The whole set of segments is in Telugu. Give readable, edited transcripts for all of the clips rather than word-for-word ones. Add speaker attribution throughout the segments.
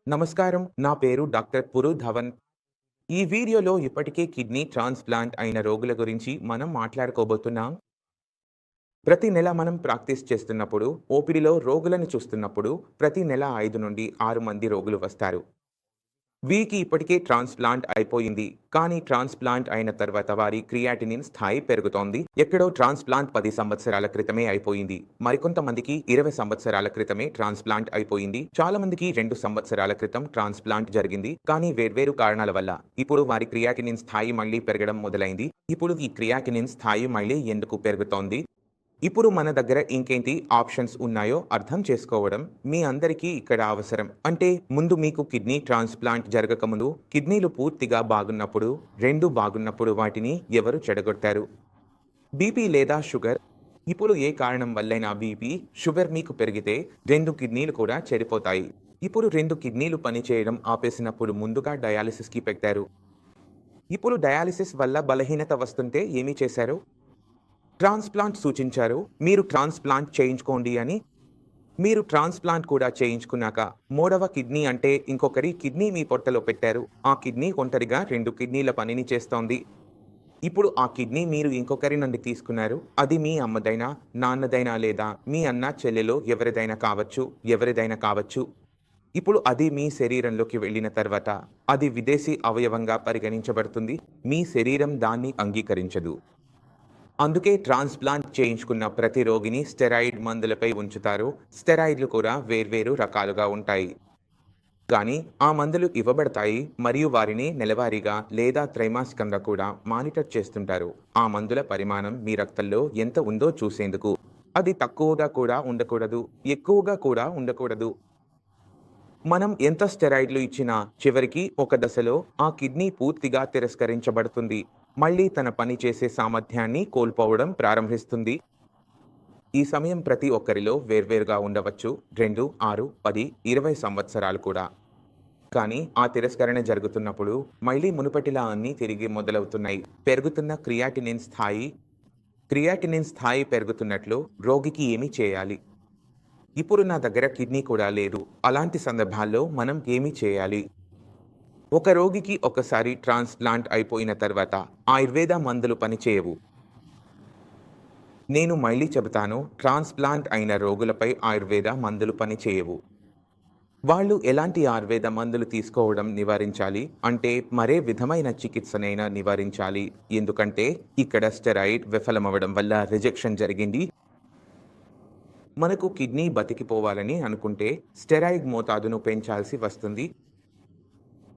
Speaker 1: నమస్కారం. నా పేరు డాక్టర్ పురు ధవన్. ఈ వీడియోలో ఇప్పటికే కిడ్నీ ట్రాన్స్‌ప్లాంట్ అయిన రోగుల గురించి మనం మాట్లాడుకోబోతున్నాం. ప్రతి నెల మనం ప్రాక్టీస్ చేస్తున్నప్పుడు, ఓపీడీలో రోగులను చూస్తున్నప్పుడు ప్రతి నెల 5 నుండి 6 మంది రోగులు వస్తారు. వీరికి ఇప్పటికే ట్రాన్స్‌ప్లాంట్ అయిపోయింది. కానీ ట్రాన్స్‌ప్లాంట్ అయిన తర్వాత వారి క్రియాటినిన్ స్థాయి పెరుగుతోంది. ఎక్కడో ట్రాన్స్‌ప్లాంట్ 10 సంవత్సరాల క్రితమే అయిపోయింది. మరికొంతమందికి 20 సంవత్సరాల క్రితమే ట్రాన్స్‌ప్లాంట్ అయిపోయింది. చాలా మందికి 2 సంవత్సరాల క్రితం ట్రాన్స్‌ప్లాంట్ జరిగింది. కానీ వేర్వేరు కారణాల వల్ల ఇప్పుడు వారి క్రియాటినిన్ స్థాయి మళ్ళీ పెరగడం మొదలైంది. ఇప్పుడు ఈ క్రియాటినిన్ స్థాయి మళ్ళీ ఎందుకు పెరుగుతోంది? ఇప్పుడు మన దగ్గర ఇంకేంటి ఆప్షన్స్ ఉన్నాయో అర్థం చేసుకోవడం మీ అందరికీ ఇక్కడ అవసరం. అంటే ముందు మీకు కిడ్నీ ట్రాన్స్‌ప్లాంట్ జరగకముందు కిడ్నీలు పూర్తిగా బాగున్నప్పుడు, 2 బాగున్నప్పుడు వాటిని ఎవరు చెడగొట్టారు? బీపీ లేదా షుగర్? ఇప్పుడు ఏ కారణం వల్లైనా బీపీ, షుగర్ మీకు పెరిగితే 2 కిడ్నీలు కూడా చెడిపోతాయి. ఇప్పుడు 2 కిడ్నీలు పనిచేయడం ఆపేసినప్పుడు ముందుగా డయాలిసిస్‌కి పెట్టారు. ఇప్పుడు డయాలిసిస్ వల్ల బలహీనత వస్తుంటే ఏమి చేశారు? ట్రాన్స్‌ప్లాంట్ సూచించారు. మీరు ట్రాన్స్‌ప్లాంట్ చేయించుకోండి అని. మీరు ట్రాన్స్‌ప్లాంట్ కూడా చేయించుకున్నాక మూడవ కిడ్నీ అంటే ఇంకొకరి కిడ్నీ మీ పొట్టలో పెట్టారు. ఆ కిడ్నీ ఒంటరిగా 2 కిడ్నీల పనిని చేస్తోంది. ఇప్పుడు ఆ కిడ్నీ మీరు ఇంకొకరి నుండి తీసుకున్నారు. అది మీ అమ్మదైనా, నాన్నదైనా లేదా మీ అన్న, చెల్లెలో ఎవరిదైనా కావచ్చు. ఇప్పుడు అది మీ శరీరంలోకి వెళ్ళిన తర్వాత అది విదేశీ అవయవంగా పరిగణించబడుతుంది. మీ శరీరం దాన్ని అంగీకరించదు. అందుకే ట్రాన్స్‌ప్లాంట్ చేయించుకున్న ప్రతి రోగిని స్టెరాయిడ్ మందులపై ఉంచుతారు. స్టెరాయిడ్‌లు కూడా వేర్వేరు రకాలుగా ఉంటాయి. కానీ ఆ మందులు ఇవ్వబడతాయి మరియు వారిని నెలవారీగా లేదా త్రైమాసికంగా కూడా మానిటర్ చేస్తుంటారు. ఆ మందుల పరిమాణం మీ రక్తంలో ఎంత ఉందో చూసేందుకు. అది తక్కువగా కూడా ఉండకూడదు, ఎక్కువగా కూడా ఉండకూడదు. మనం ఎంత స్టెరాయిడ్‌లు ఇచ్చినా చివరికి ఒక దశలో ఆ కిడ్నీ పూర్తిగా తిరస్కరించబడుతుంది. మళ్ళీ తన పని చేసే సామర్థ్యాన్ని కోల్పోవడం ప్రారంభిస్తుంది. ఈ సమయం ప్రతి ఒక్కరిలో వేర్వేరుగా ఉండవచ్చు. 2, 6, 10, 20 సంవత్సరాలు కూడా. కానీ ఆ తిరస్కరణ జరుగుతున్నప్పుడు మళ్ళీ మునుపటిలా అన్నీ తిరిగి మొదలవుతున్నాయి. పెరుగుతున్న క్రియాటినిన్ స్థాయి పెరుగుతున్నట్లు రోగికి ఏమి చేయాలి? ఇప్పుడు నా దగ్గర కిడ్నీ కూడా లేదు. అలాంటి సందర్భాల్లో మనం ఏమి చేయాలి? ఒక రోగికి ఒకసారి ట్రాన్స్‌ప్లాంట్ అయిపోయిన తర్వాత ఆయుర్వేద మందులు పనిచేయవు. నేను మళ్ళీ చెబుతాను, ట్రాన్స్‌ప్లాంట్ అయిన రోగులపై ఆయుర్వేద మందులు పనిచేయవు. వాళ్ళు ఎలాంటి ఆయుర్వేద మందులు తీసుకోవడం నివారించాలి అంటే మరే విధమైన చికిత్సనైనా నివారించాలి. ఎందుకంటే ఇక్కడ స్టెరాయిడ్ విఫలమవ్వడం వల్ల రిజెక్షన్ జరిగింది. మనకు కిడ్నీ బతికిపోవాలని అనుకుంటే స్టెరాయిడ్ మోతాదును పెంచాల్సి వస్తుంది.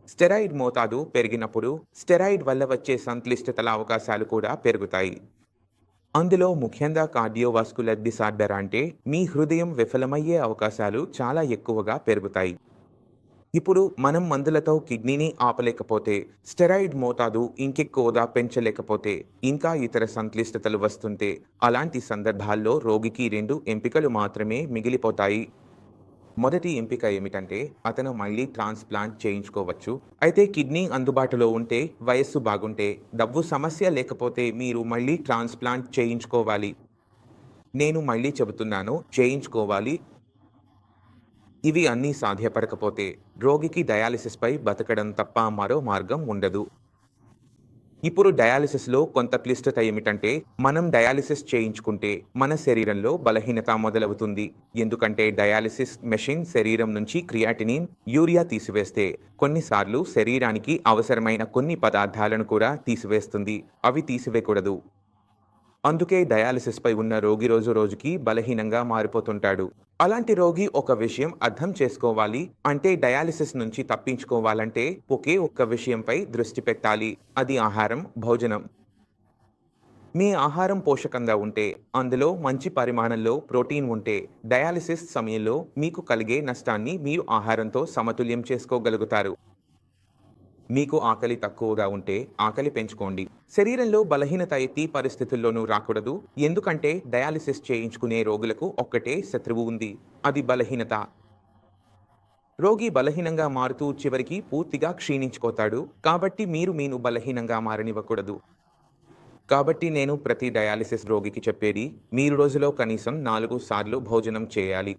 Speaker 1: స్టెరాయిడ్ మోతాదు పెరిగినప్పుడు స్టెరాయిడ్ వల్ల వచ్చే సంక్లిష్టతల అవకాశాలు కూడా పెరుగుతాయి. అందులో ముఖ్యంగా కార్డియోవాస్కులర్ డిసార్డర్ అంటే మీ హృదయం విఫలమయ్యే అవకాశాలు చాలా ఎక్కువగా పెరుగుతాయి. ఇప్పుడు మనం మందులతో కిడ్నీని ఆపలేకపోతే, స్టెరాయిడ్ మోతాదు ఇంకెక్కువగా పెంచలేకపోతే, ఇంకా ఇతర సంక్లిష్టతలు వస్తుంటే, అలాంటి సందర్భాల్లో రోగికి 2 ఎంపికలు మాత్రమే మిగిలిపోతాయి. మొదటి ఎంపిక ఏమిటంటే అతను మళ్ళీ ట్రాన్స్‌ప్లాంట్ చేయించుకోవచ్చు. అయితే కిడ్నీ అందుబాటులో ఉంటే, వయస్సు బాగుంటే, డబ్బు సమస్య లేకపోతే మీరు మళ్ళీ ట్రాన్స్‌ప్లాంట్ చేయించుకోవాలి. నేను మళ్ళీ చెబుతున్నాను, చేయించుకోవాలి. ఇవి అన్నీ సాధ్యపడకపోతే రోగికి డయాలిసిస్‌పై బతకడం తప్ప మరో మార్గం ఉండదు. ఇప్పుడు డయాలిసిస్‌లో కొంత క్లిష్టత ఏమిటంటే, మనం డయాలిసిస్ చేయించుకుంటే మన శరీరంలో బలహీనత మొదలవుతుంది. ఎందుకంటే డయాలిసిస్ మెషిన్ శరీరం నుంచి క్రియాటినిన్, యూరియా తీసివేస్తే కొన్నిసార్లు శరీరానికి అవసరమైన కొన్ని పదార్థాలను కూడా తీసివేస్తుంది. అవి తీసివేయకూడదు. అందుకే డయాలిసిస్‌పై ఉన్న రోగి రోజుకి బలహీనంగా మారిపోతుంటాడు. అలాంటి రోగి ఒక విషయం అర్థం చేసుకోవాలి. అంటే డయాలిసిస్ నుంచి తప్పించుకోవాలంటే ఒకే ఒక్క విషయంపై దృష్టి పెట్టాలి. అది ఆహారం, భోజనం. మీ ఆహారం పోషకంగా ఉంటే, అందులో మంచి పరిమాణంలో ప్రోటీన్ ఉంటే, డయాలిసిస్ సమయంలో మీకు కలిగే నష్టాన్ని మీరు ఆహారంతో సమతుల్యం చేసుకోగలుగుతారు. మీకు ఆకలి తక్కువగా ఉంటే ఆకలి పెంచుకోండి. శరీరంలో బలహీనత ఎట్టి పరిస్థితుల్లోనూ రాకూడదు. ఎందుకంటే డయాలిసిస్ చేయించుకునే రోగులకు ఒక్కటే శత్రువు ఉంది. అది బలహీనత. రోగి బలహీనంగా మారుతూ చివరికి పూర్తిగా క్షీణించిపోతాడు. కాబట్టి మీరు బలహీనంగా మారనివ్వకూడదు. కాబట్టి నేను ప్రతి డయాలిసిస్ రోగికి చెప్పేది, మీరు రోజులో కనీసం 4 సార్లు భోజనం చేయాలి.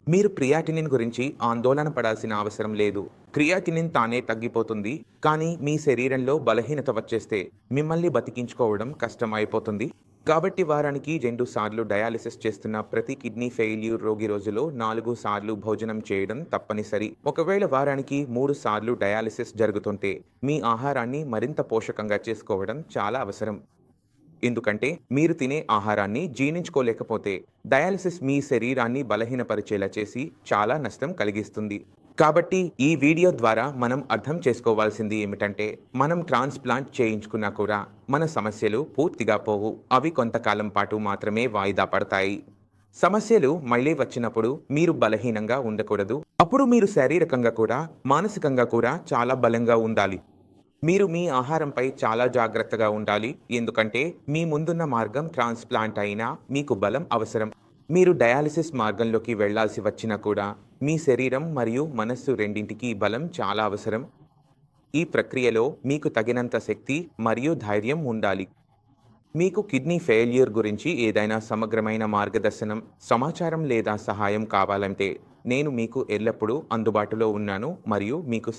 Speaker 1: మీరు క్రియాటినిన్ గురించి ఆందోళన పడాల్సిన అవసరం లేదు. క్రియాటినిన్ తానే తగ్గిపోతుంది, కానీ మీ శరీరంలో బలహీనత వచ్చేస్తే మిమ్మల్ని బతికించుకోవడం కష్టం అయిపోతుంది. కాబట్టి వారానికి 2 సార్లు డయాలిసిస్ చేస్తున్న ప్రతి కిడ్నీ ఫెయిల్యూర్ రోగి రోజులో 4 సార్లు భోజనం చేయడం తప్పనిసరి. ఒకవేళ వారానికి 3 సార్లు డయాలిసిస్ జరుగుతుంటే మీ ఆహారాన్ని మరింత పోషకంగా చేసుకోవడం చాలా అవసరం. ఎందుకంటే మీరు తినే ఆహారాన్ని జీర్ణించుకోలేకపోతే డయాలిసిస్ మీ శరీరాన్ని బలహీనపరిచేలా చేసి చాలా నష్టం కలిగిస్తుంది. కాబట్టి ఈ వీడియో ద్వారా మనం అర్థం చేసుకోవాల్సింది ఏమిటంటే, మనం ట్రాన్స్‌ప్లాంట్ చేయించుకున్నా కూడా మన సమస్యలు పూర్తిగా పోవు. అవి కొంతకాలం పాటు మాత్రమే వాయిదా పడతాయి. సమస్యలు మళ్ళీ వచ్చినప్పుడు మీరు బలహీనంగా ఉండకూడదు. అప్పుడు మీరు శారీరకంగా కూడా, మానసికంగా కూడా చాలా బలంగా ఉండాలి. మీరు మీ ఆహారంపై చాలా జాగ్రత్తగా ఉండాలి. ఎందుకంటే మీ ముందున్న మార్గం ట్రాన్స్‌ప్లాంట్ అయినా మీకు బలం అవసరం. మీరు డయాలిసిస్ మార్గంలోకి వెళ్ళాల్సి వచ్చినా కూడా మీ శరీరం మరియు మనస్సు రెండింటికి బలం చాలా అవసరం. ఈ ప్రక్రియలో మీకు తగినంత శక్తి మరియు ధైర్యం ఉండాలి. మీకు కిడ్నీ ఫెయిల్యూర్ గురించి ఏదైనా సమగ్రమైన మార్గదర్శనం, సమాచారం లేదా సహాయం కావాలంటే నేను మీకు ఎల్లప్పుడూ అందుబాటులో ఉన్నాను మరియు మీకు